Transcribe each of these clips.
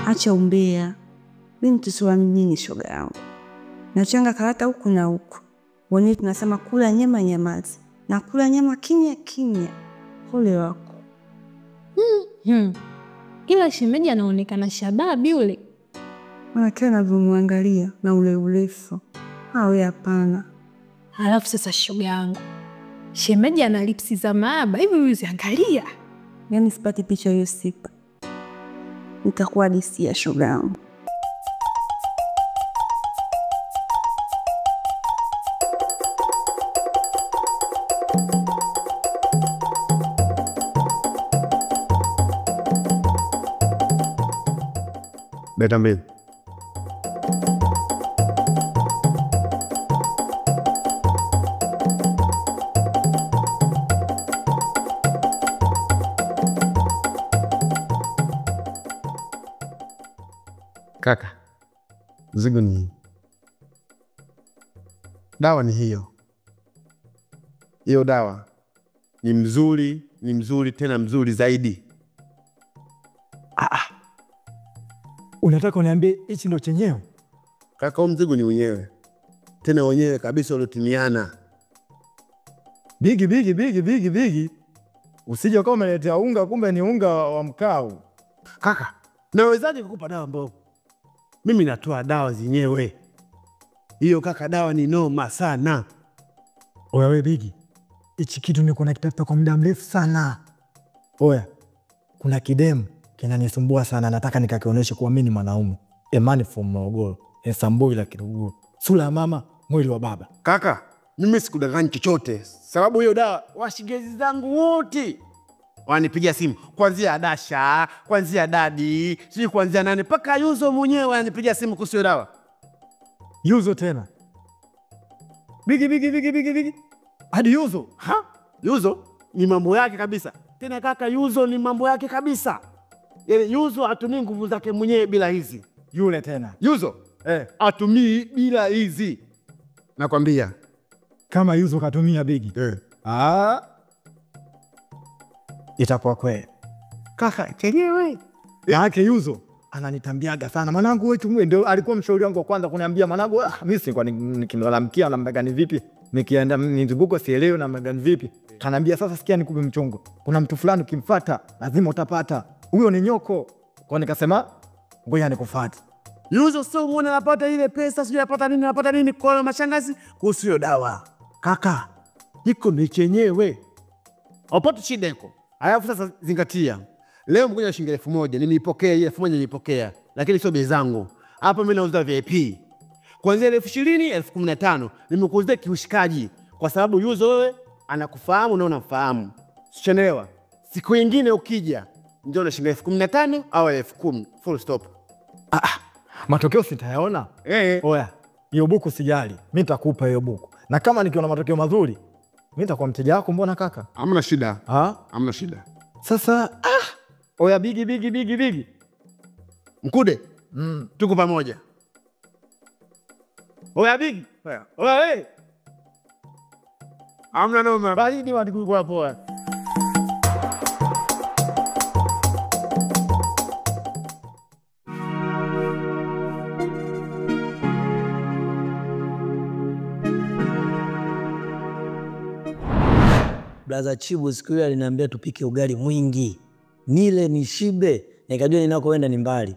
Acha umbea. Mimi mtoto mjini shoga yangu. Nachanga karata huku na huku. Wenyewe tunasema kula nyama nyamazi. Na kula nyama kimya kimya. Pole wako. Ila shemeji anaonekana shababi yule. Wanakena navyomwangalia na ule urefu. Hawe hapana. Halafu sasa shoga yangu, shemeji ana lipsi za maaba. Hivi uziangalia. Yaani sipati picha hiyo siku. Nitakuwa disia shoga yangu. Beta mbili. Kaka, mzigo ni dawa ni hiyo. Hiyo dawa ni mzuri tena mzuri zaidi. Unataka uniambie hichi ndo chenyewe? Kaka, mzigo ni wenyewe. Tena wenyewe kabisa ulotimiana. Bigi. Usije kama umeletea unga kumbe ni unga wa mkao. Kaka, nawezaje kukupa dawa mbovu? Mimi natoa dawa zenyewe. Hiyo kaka, dawa ni noma sana. Oya we Bigi, hichi kitu niko nakitafuta kwa muda mrefu sana. Oya, kuna kidemu kinanisumbua sana, nataka nikakionyeshe kuwa mimi ni mwanaume. Emani from Morogoro, Nsambui la Kiruguru. Sura ya mama, mwili wa baba. Kaka, mimi sikudanganyi chochote. Sababu hiyo dawa washigezi zangu wote wanipigia simu. Kuanzia Dasha, kuanzia Dadi, sijui kuanzia nani, mpaka Yuzo mwenyewe wanipigia simu kuhusu hiyo dawa. Yuzo tena. Bigi. Hadi Yuzo. Yuzo ni mambo yake kabisa. Tena kaka, Yuzo ni mambo yake kabisa. Yaani Yuzo atumii nguvu zake mwenyewe bila hizi. Yule tena. Yuzo atumii bila hizi. Nakwambia. Kama Yuzo katumia Bigi. Itakuwa kweli. Kaka, chenyewe. Yake Yuzo ananitambiaga sana. Mwanangu wewe ndio alikuwa mshauri wangu wa kwanza kuniambia mwanangu, mimi sikuwa nikimlalamikia namna gani vipi. Nikienda nizunguko sielewi namna gani vipi. Kanambia sasa sikia nikupe mchongo. Kuna mtu fulani ukimfuata lazima utapata. Huyo ni nyoko. Kwa nikasema ngoja nikufuate. Yuzo sio muone anapata ile pesa, sio anapata nini kwa mashangazi kuhusu hiyo dawa. Kaka, iko ni chenyewe. Haupati shida iko. Alafu sasa zingatia. Leo mkuja shilingi 1000, nilipokea ile 1000 nilipokea, lakini sio bei zangu. Hapa mimi nauza VIP. Kuanzia 20,000, 15,000 nimekuuzia kiushikaji kwa sababu Yuzo wewe anakufahamu na unamfahamu. Sichelewa. Siku nyingine ukija ndio na shilingi 15,000 au 10,000 full stop. Matokeo sitayaona. Oya, hiyo buku sijali. Mimi nitakupa hiyo buku. Na kama nikiona matokeo mazuri, mimi nitakuwa mteja wako mbona kaka? Hamna shida. Hamna shida. Sasa oya Bigi. Mkude. Tuko pamoja. Oya Bigi. Oya Hamna noma. Bali ni watu kwa poa. Blaza Chibu siku ile aliniambia tupike ugali mwingi. Nile nishibe, nikajua ninakoenda ni mbali.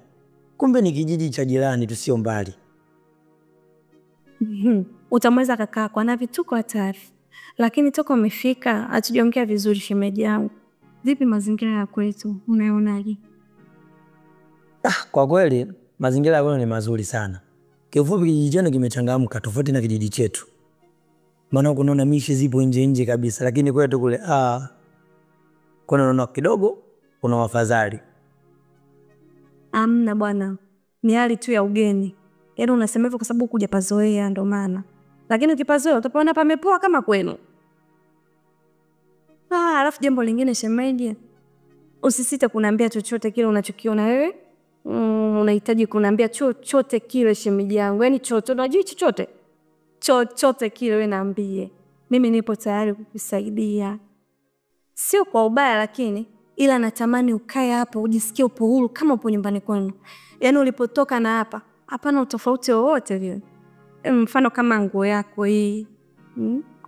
Kumbe ni kijiji cha jirani tu sio mbali. Utamweza kaka kwa na vituko hatari. Lakini toka umefika hatujamkia vizuri shemeji yangu. Vipi mazingira ya kwetu? Unaonaje? Kwa kweli mazingira yao ni mazuri sana. Kifupi kijiji chetu kimechangamka tofauti na kijiji chetu. Maana kunaona mishi zipo nje kabisa, lakini kwetu kule kuna naona kidogo kuna wafadhali. Amna bwana. Ni hali tu ya ugeni. Yaani unasema hivyo kwa sababu kuja pazoea ndio maana. Lakini ukipazoea utapaona pamepoa kama kwenu. Alafu jambo lingine shemeji. Usisite kuniambia chochote kile unachokiona wewe. Unahitaji kuniambia chochote kile shemeji yangu. Yaani chochote, unajua chochote. Chochote kile wewe niambie. Mimi nipo tayari kukusaidia. Sio kwa ubaya lakini ila natamani ukae hapa ujisikie upo huru kama upo nyumbani kwenu. Yaani ulipotoka na hapa hapana utofauti wowote vile. Mfano kama nguo yako hii,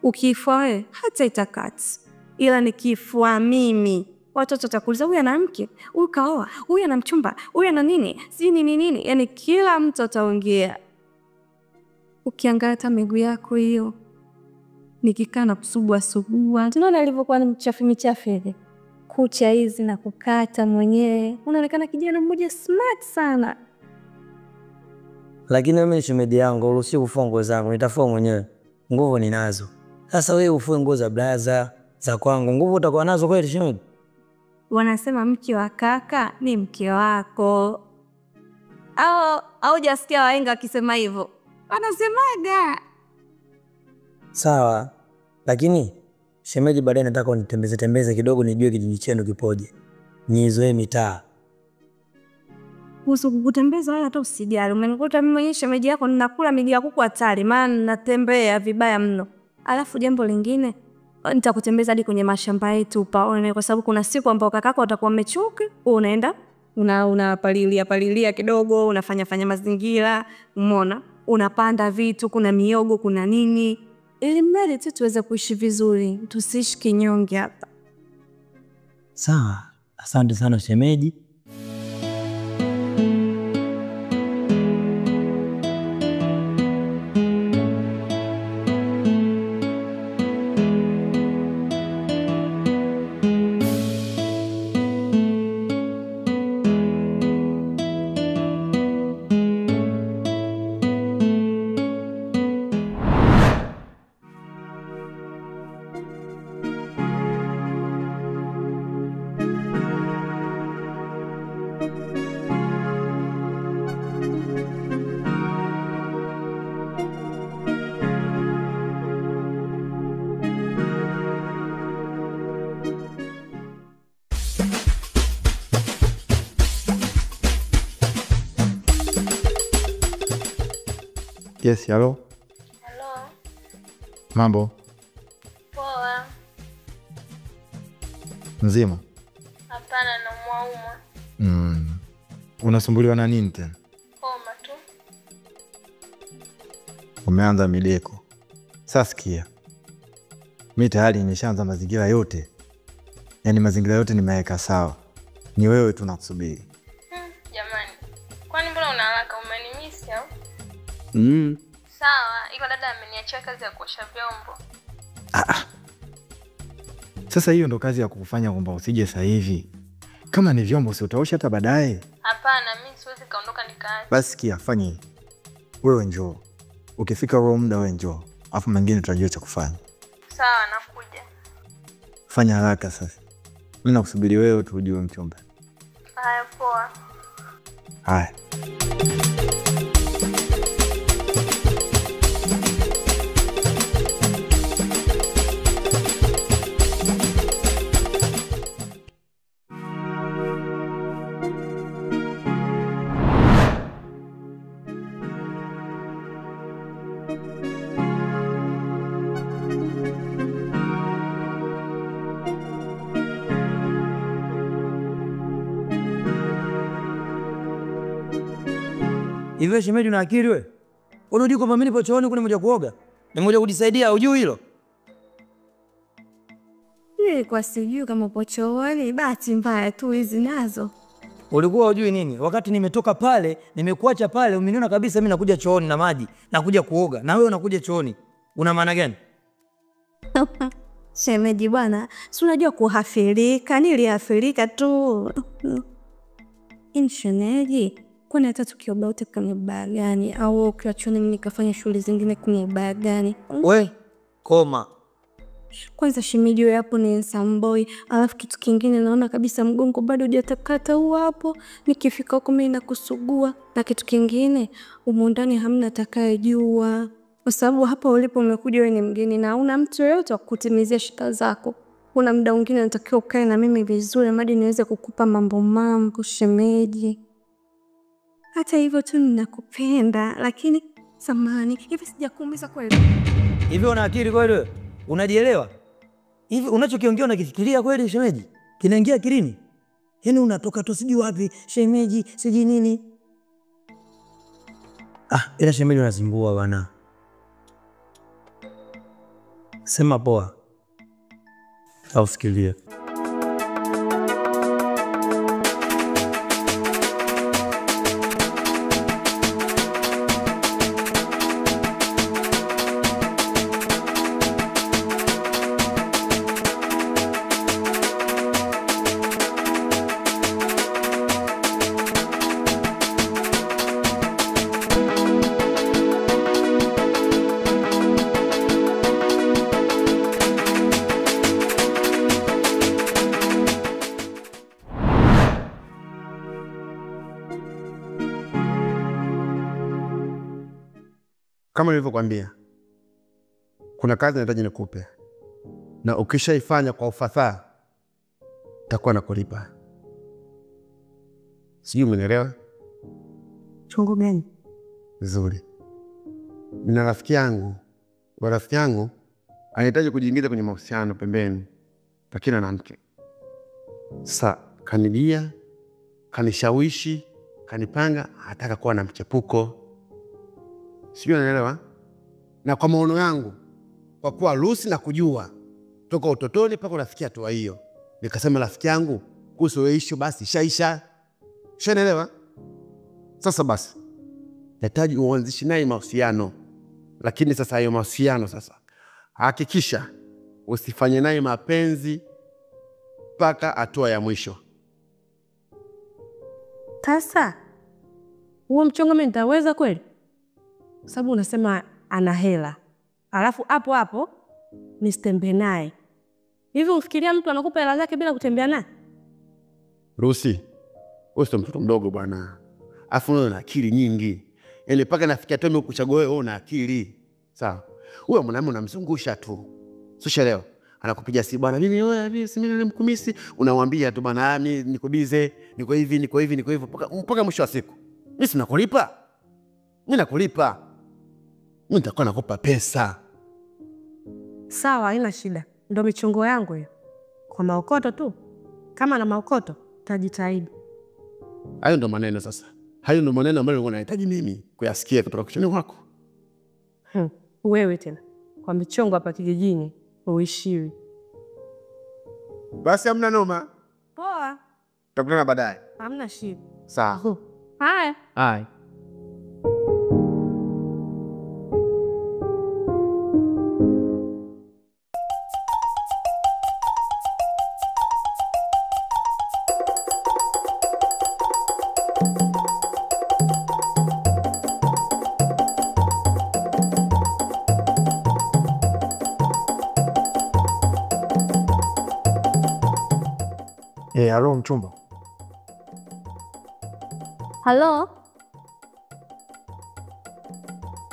ukiifua wewe hata itakati, ila nikifua mimi watoto watakuuliza huyu ana mke, huyu kaoa, huyu ana mchumba, huyu ana nini, si nini. Yaani kila mtu ataongea. Ukiangalia hata miguu yako hiyo, nikikaa na kusugua, tunaona alivyokuwa ni michafu ile. Kucha hizi na kukata mwenyewe, unaonekana kijana mmoja smart sana. Lakini mimi shemeji yangu uruhusi kufua nguo zangu, nitafua mwenyewe. Nguvu ninazo. Sasa wewe ufue nguo za blaza za kwangu, nguvu utakuwa nazo kweli shemeji? Wanasema mke wa kaka ni mke wako. Au hujasikia wahenga wakisema hivyo? Wanasemaga. Sawa. Lakini shemeji, baadaye nataka unitembeze kidogo nijue kijiji chenu kipoje. Nizoe mitaa. Kuhusu kukutembeza wala hata usijali. Umenikuta mimi mwenyewe shemeji yako ninakula miguu ya kuku hatari, maana natembea vibaya mno. Alafu jambo lingine, nitakutembeza hadi kwenye mashamba yetu upaone, kwa sababu kuna siku ambao kakako atakuwa amechoka, unaenda unapalilia kidogo, unafanya mazingira, umeona? Unapanda vitu, kuna miogo, kuna nini. Ili mradi tu tuweze kuishi vizuri, tusiishi kinyonge hapa. Sawa. Asante sana shemeji. Yes, hello. Hello. Mambo? Poa. Nzima? Hapana, naumwa. Unasumbuliwa na nini tena? Homa tu. Umeanza mideko. Sasa sikia. Mimi tayari nimeshaanza mazingira yote. Yaani mazingira yote nimeweka sawa. Ni wewe tu nakusubiri. Jamani. Kwani mbona una haraka, umenimiss au? Sawa, iko dada ameniachia kazi ya kuosha vyombo. Sasa hiyo ndo kazi ya kukufanya kwamba usije sasa hivi. Kama ni vyombo si utaosha hata baadaye. Hapana, mimi siwezi kaondoka nikaacha. Basi sikia, fanya hivi. Wewe njoo. Ukifika huo muda wewe njoo. Alafu mengine tutajua cha kufanya. Sawa, nakuja. Fanya haraka sasa. Mimi nakusubiri wewe tu ujue mchumba. Haya, poa. Haya. Hivi shemeji una akili wewe? Unajua kwamba mimi nipo chooni kuna moja kuoga? Ni moja kujisaidia, hujui hilo? Kwa sijui kama upo chooni, bahati mbaya tu hizi nazo. Ulikuwa hujui nini? Wakati nimetoka pale, nimekuacha pale, umeniona kabisa mimi nakuja chooni na maji, nakuja kuoga. Na wewe unakuja chooni. Una maana gani? Shemeji bwana, si unajua kuhafirika, nilihafirika tu. Shemeji, kwani hata tukioga wote kwenye baa gani? Au ukiwa chooni mimi nikafanya shughuli zingine kwenye baa gani? We, koma. Kwanza shemeji wewe hapo ni samboi, alafu kitu kingine naona kabisa mgongo bado hujatakata huo hapo. Nikifika huko mimi nakusugua. Na kitu kingine, humo ndani hamna atakayejua. Kwa sababu hapa ulipo umekuja wewe ni mgeni na hauna mtu yeyote wa kutimizia shida zako. Kuna muda mwingine natakiwa ukae na mimi vizuri hadi niweze kukupa mambo shemeji. Hata hivyo tu ninakupenda, lakini samahani, hivi sijakuumiza kweli? Hivi una akili kweli wewe? Unajielewa? Hivi unachokiongea unakifikiria kweli shemeji? Kinaingia akilini? Yaani unatoka tu sijui wapi, shemeji, sijui nini. Ila shemeji unazimbua bwana. Sema poa. Au sikilie. Kama nilivyokuambia, kuna kazi nahitaji nikupe. Na ukishaifanya kwa ufasaha, nitakuwa nakulipa. Sijui umenielewa? Chungu gani? Vizuri. Nina rafiki yangu. Kwa rafiki yangu, anahitaji kujiingiza kwenye mahusiano pembeni. Lakini ana mke. Sasa kanilia, kanishawishi, kanipanga, hataka kuwa na mchepuko. Sijui unaelewa? Na kwa maono yangu, kwa kuwa Lucy na kujua toka utotoni mpaka unafikia hatua hiyo, nikasema rafiki yangu, kuhusu wewe issue basi shaisha. Unaelewa? Sasa basi, nahitaji uanzishe naye mahusiano. Lakini sasa hayo mahusiano sasa, hakikisha usifanye naye mapenzi mpaka hatua ya mwisho. Sasa huo mchongo mimi nitaweza kweli? Sababu unasema ana hela. Alafu hapo hapo nistembe naye. Hivi ufikiria mtu anakupa hela zake bila kutembea naye? Lucy, wewe sio mtoto mdogo bwana. Afu una akili nyingi. Yaani paka nafikia tu kuchagua wewe una akili. Sawa. Wewe mwanamume unamzungusha tu. Sio leo. Anakupigia simu bwana, mimi wewe mimi mkumisi, unamwambia tu bwana, mimi niko busy, niko hivi, niko hivi, niko hivyo mpaka mwisho wa siku. Mimi si nakulipa. Mimi nakulipa. Mimi nitakuwa nakupa pesa. Sawa, haina shida. Ndio michongo yangu hiyo. Kwa maokoto tu. Kama na maokoto, tajitahidi. Hayo ndo maneno sasa. Hayo ndo maneno ambayo unahitaji mimi kuyasikia kutoka kichwani mwako. Wewe tena. Kwa michongo hapa kijijini, uishiwi. Basi hamna noma. Poa. Tutakutana baadaye. Hamna shida. Sawa. Haya. Hai. Halo mchumba. Halo?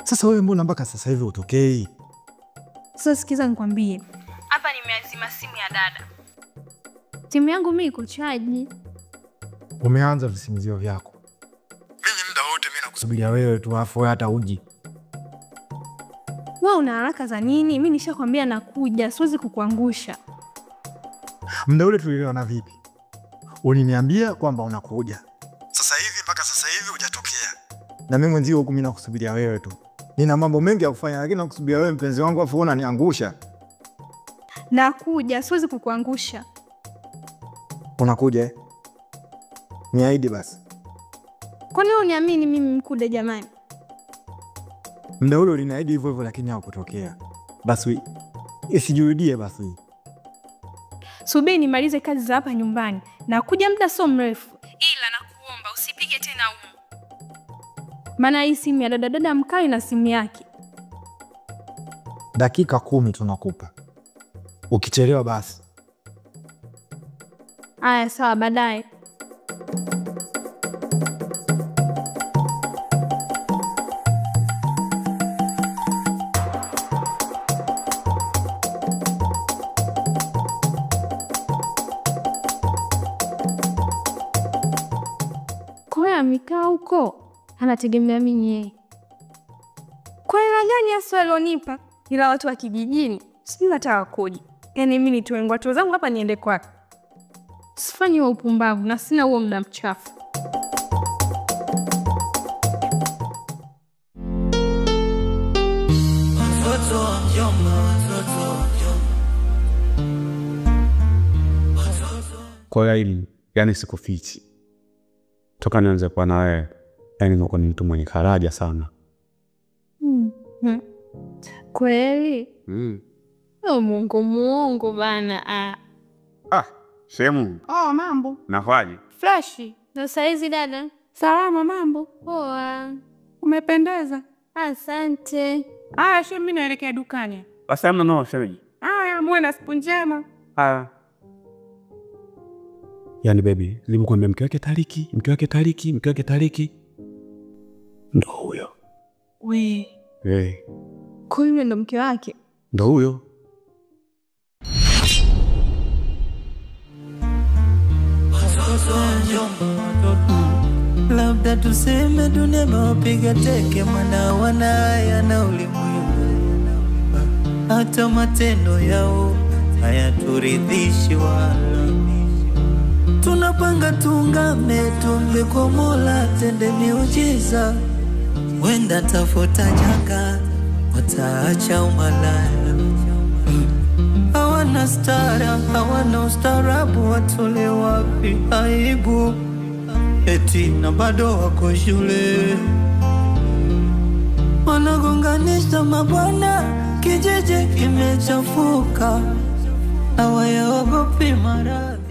Sasa wewe mbona mpaka sasa hivi utokei? Sasa sikiza nikwambie. Hapa nimeazima simu ya dada. Simu yangu mimi iko chaji. Umeanza visimizio vyako. Mimi muda wote mimi nakusubiria wewe tu afu hata uji. Wewe una haraka za nini? Mimi nishakwambia nakuja, siwezi kukuangusha. Muda ule tuliona vipi? Uliniambia kwamba unakuja. Sasa hivi mpaka sasa hivi hujatokea. Na mimi mwenzio huko mimi nakusubiria wewe tu. Nina mambo mengi ya kufanya lakini nakusubiria wewe mpenzi wangu afu unaniangusha. Nakuja, siwezi kukuangusha. Unakuja? Niahidi basi. Kwani wewe uniamini mimi mkude jamani? Muda ule uliniahidi hivyo hivyo lakini haukutokea. Basi isijirudie basi. Subiri nimalize kazi za hapa nyumbani. Nakuja muda sio mrefu. Ila nakuomba usipige tena huko. Maana hii simu ya dada mkali na simu yake. Dakika 10 tunakupa. Ukichelewa basi. Aya sawa, baadaye. Amekaa huko anategemea mimi yeye. Kwa hela gani hasa alionipa? Ila watu wa kijijini sijui hata wakoje. Yaani mimi nitoe ngwato zangu hapa niende kwake. Sifanyi wa upumbavu na sina huo muda mchafu. Kwa hili, yani sikufichi. Toka nianze kwa na wewe, yani niko ni mtu mwenye faraja sana. Kweli? Oh, Mungu bana. Shemu. Oh, mambo. Nafaje? Flashi. Ndo saizi dada. Salama, mambo. Poa. Umependeza. Asante. Shemu, mimi naelekea dukani. Basi hamna no, shemeji. Muwe na siku njema. Yani baby, nilimkwambia mke wake Tariki. Ndo huyo. We. Kwa hiyo ndo mke wake? Ndo huyo. Labda tuseme dunia mawapiga teke, mwana wanaya na ulimwengu. Hata matendo yao hayaturidhishi wala. Tunapanga tungame, tuombe kwa Mola tende miujiza. Wenda tafuta janga, wataacha umalaya. Hawana stara, hawana ustarabu, watole wapi aibu. Eti na bado wako shule. Wanagonganisha mabwana, kijiji kimechafuka. Hawayaogopi maradhi.